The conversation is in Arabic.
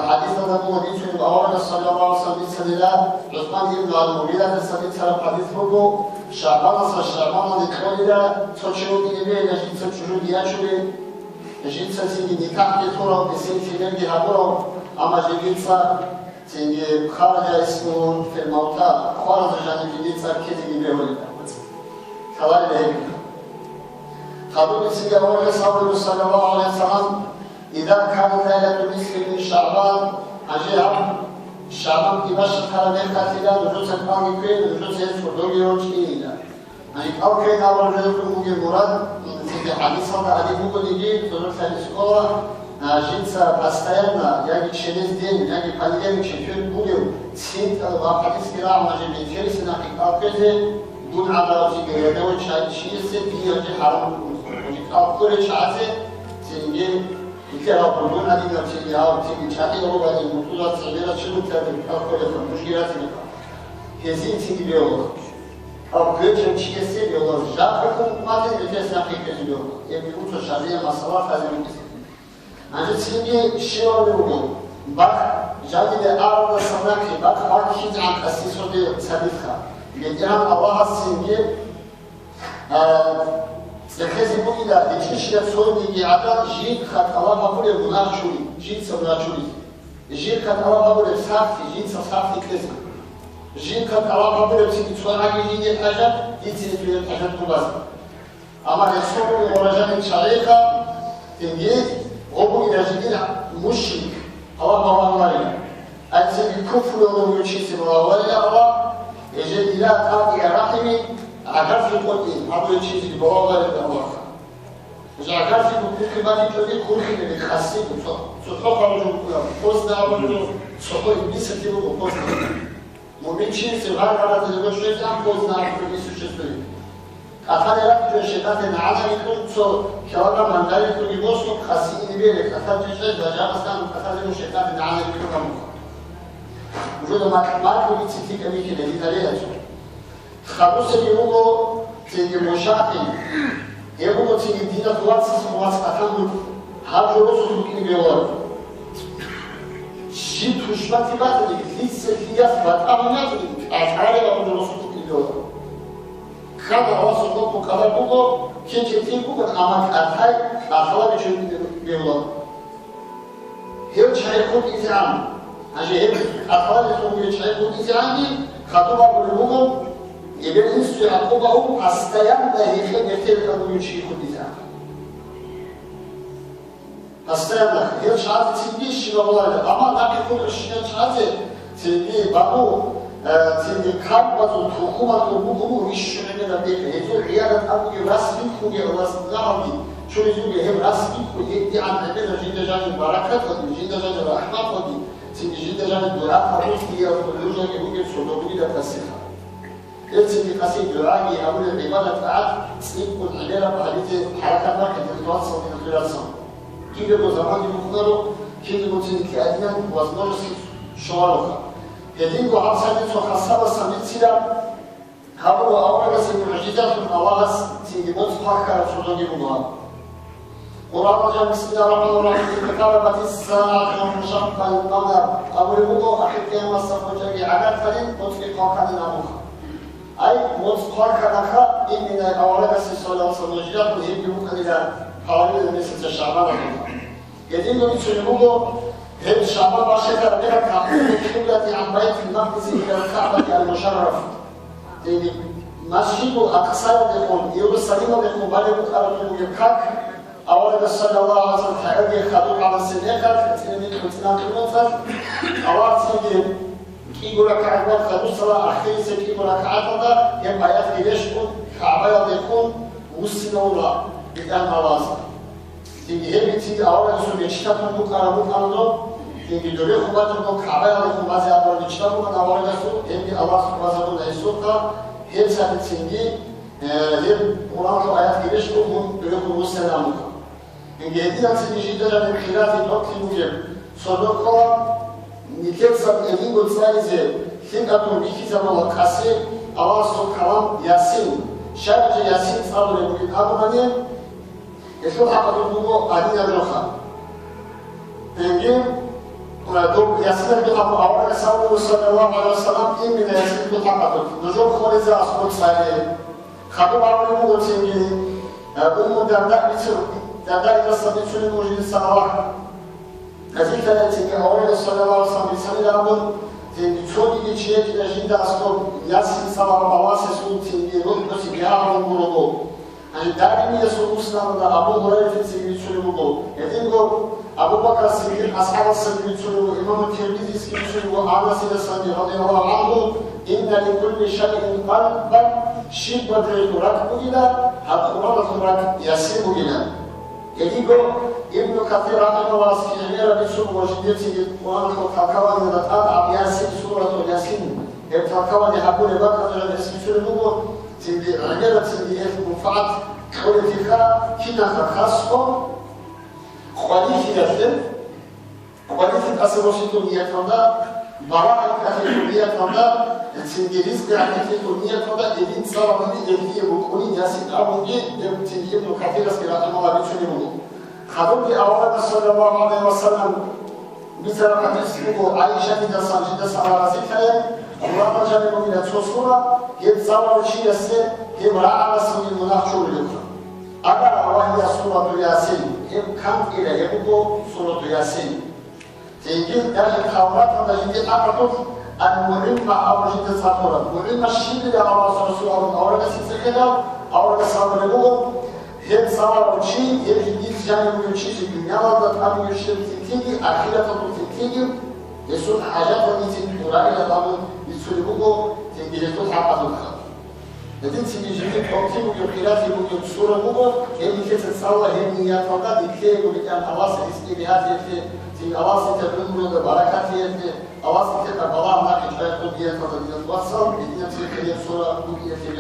حديث النبي صلى الله عليه وسلم سنلا عثمان بن المغيرة سنلا حديث هو شعبان نتولد تشرو إليه نجد تشرو دياشوي نجد سنتي نكاح بتورا بسنتي نجد هبورا أما جديد تنجي خارج اسمه في الموتى خارج جانب جديد كذي بيقول كلام لهيك خبر سيدنا محمد صلى الله عليه وسلم إذا كانت ليلة نصف من شعبان أجيها شعبان دمشق كان كاتلا نجوز الباني كين نجوز الفردوغي روشينا يعني أو كين أول رجل موجي مراد في حديث هذا عليه ممكن يجي تقول في الإسكولة جنسا باستيانا يعني شنيز دين يعني بالجين شكل بوليو سيد الواقعيس كلا ماجي بيتيرس ناقي أو كذا دون على وجهه يدور شيء سيد يجي حرام أو كل شيء تنجي كلا بدون هذه الأشياء تيجي شاكي هو بعد المطلوبات صغيرة شنو تبي أو كذا مشكلات هذه تيجي بيوم أو كذا شيء سيد بيوم جاكم ما تدري كيف ناقي كذا بيوم يبي يقول شريعة مسألة هذه المسألة أنا تيجي شيء بيوم بق جادي لأرض السماء بق كيد عن أساس ودي سبيكها يديهم الله السنجي يخزي بويدا يشيش يسوي دي عدا جيد خد الله بقول المناخ شولي جيد سمنا شولي جيد خد الله بقول الصافي جيد صافي كذا جيد خد الله بقول تيجي تسوي جيد الحاجة يصير في الحاجة تبص أما يسوي ورجال شريكة تنجي غبو إلى جديد مشرك الله ما هو الله أنزل الكفر ولو يشيس الله ولا الله يجي إلى قاضي رحمي عقرت القديم أبو يشيس الله ولا الله إذا عقرت القديم كمان يجي كل خير الخاصي صدق رجل فوزنا رجل صدق بيس كيلو فوزنا مؤمن شيء سبحان الله تجد شيء زام فوزنا رجل بيس شيء أخذ رأي الشيطان العالم يكون سو كلام من ذلك يكون يوصل خاصي نبيلك أخذ شيء بجاء مثلا أخذ الشيطان العالم يكون كموك وجود ما يكون يتسيك أميك الذي تريه خبوس يقولوا تيجي مشاكل يقولوا تيجي دينا تواتس أكمل هذا الرسول ممكن بيوار شيء تشبه تبات اللي سياسة أمانات أفعال أمر الرسول ممكن بيوار كان الرسول ممكن كذا بقول كي تيجي بقول أمان أفعال أفعال بيجي بيوار هي شيء يكون إزعام عشان أفعال يكون يشيء إزعامي خطوة بالرغم يبين إنسوا يعقوبهم أستيام له خير يختار أنه يشيء إزعام أستيام له هي شعات تيجي والله أما نبي كل شيء شعات تيجي بابو تيجي كابوس وحكومة وحكومة ويشون من البيت هذول عيالة أبو يرسمي كوني رسمي شو يقول هم رسمي كوني يدي عن عندنا جد جاني بركة ودي جد جاني رحمة ودي تيجي جد جاني دعاء خروج هي وكلوجا يقول سودو بيدا كسيخة تيجي كسي دعاء أقول العبادة فعل سيكون عندنا بحديث حركة ما كانت تتواصل من خلال سنة كيف يقول زمان يقولوا كيف يقول تيجي أدنى وزنور شوارخة يدينكو عبساني سو خاصة سميت سيدا هابو أولا سيدي معجزات من أواغس سيدي مطفاكا سودو يقولوا قرآن جاء بسم الله الرحمن الرحيم اقتربت الساعة وانشق القمر أبو الوضوء أخذ كلمة الصفوجة عدد فلن مطفقا كان نابوخا أي مطفقا كانخا إن من أولا صلى الله عليه وسلم وهي بيوكا إلى حوالي المسجد الشعبان يدين بسم الوضوء هم الشعبان باشكا بها كعقوب القبلة عن بيت المقدس إلى الكعبة المشرف مسجد أقصى يقول يرسلين يقول بالي أرجو يبكاك أولا صلى الله عليه وسلم تعالى خدوم على السنيكات تنين كنتنا كنوفر أولا تيجي كي يقول لك عباد خدوم صلاة أخير سكي يقول لك عبادة يبقى يفكي يشكون كعبادة يكون وسنولا بدان مواسا تيجي هي بتيجي أولا يسوي يشتغل مكانه تيجي دوري خباتهم كعبادة يكون بعض أولا يشتغل من أولا يسوي هي الله سبحانه وتعالى يسوقها هي سبتيجي هي قرآن آيات يشكون دوري وسنامك إنجلترا تيجي جدا من خلاف الوقت الموجب صدقوا نكتسب إنجيل سايزه ثقة بكتاب وكاسي الله سبحانه ياسين شرط ياسين صار يقول أبو مني يشوف حق الجمهور أدينا الرخاء إنجيل دوب ياسين بقى أولا سأقول صلى الله عليه وسلم إن من ياسين بقى نجوم خالد أسقط صحيح خبر أولي مغتيني درداء بيتر درداء إذا صديق شنو موجود السنوات هذه ثلاثة أولا صلى الله عليه وسلم بسنة لابد تنجوني بيشيء كده جدا أسقط ياسين صلى الله عليه وسلم تنجي روح بس بيعمل مغرضو يعني دائما يسوع مسلم ده أبو هريرة تنجي شنو مغرضو يدينكو أبو بكر الصديق أصحاب الصديق شنو إمام الترمذي شنو أنس الصديق رضي الله عنه إن لكل شيء قلبا شبه ركب إلى القرآن الرك يسير إلى يديكو ابن كثير رحمه الله في غير بسوء وجدته وأنا تكون الآن ياسين سورة ياسين تكون يحبون بكر على اسم شنو تبي غير تبي مفعل كل فيها كنا خاصة خليفة الفيلم خليفة أصل وشيطانية كذا براءة كثيرية كذا الإنجليز كثيرية كذا إذن صار من إذن يبقون ياسين أبو جد تبي ابن كثير سكرات ما بعد شو يقولوا خدوا لي أولا صلى الله عليه وسلم مثل ما تسمعوا عائشة إذا صار رزقها الله جل وعلا تصورا يتصور شيء يسير يمرأة مسلم المنافق اليوم أقرأ وهي سورة ياسين كم إلى يبقى سورة ياسين تيجي داخل الخوارات ونجد أقرأ المهمة أو جد سطورة مهمة الشيء اللي الله سبحانه وتعالى أولا سيسكنا أولا سامرلوه هم صار شيء يجد جانب من شيء في الدنيا وضع يشير تنتيجي أخيرا تنتيجي يسوع حاجات ونيتين تراعي لطعم يسولبوه تنتيجي تحقق الخير لكن سيجي حكيم ويقيرات يقول الصورة مو اللي تتصور هي فقط يكتب وكان أواصل استبيات يكتب في أواصل تبرم له بركات يكتب أواصل تبقى الله ما كتبت قضية فقط يتوصل بدنا تلك الصورة ممكن يكتب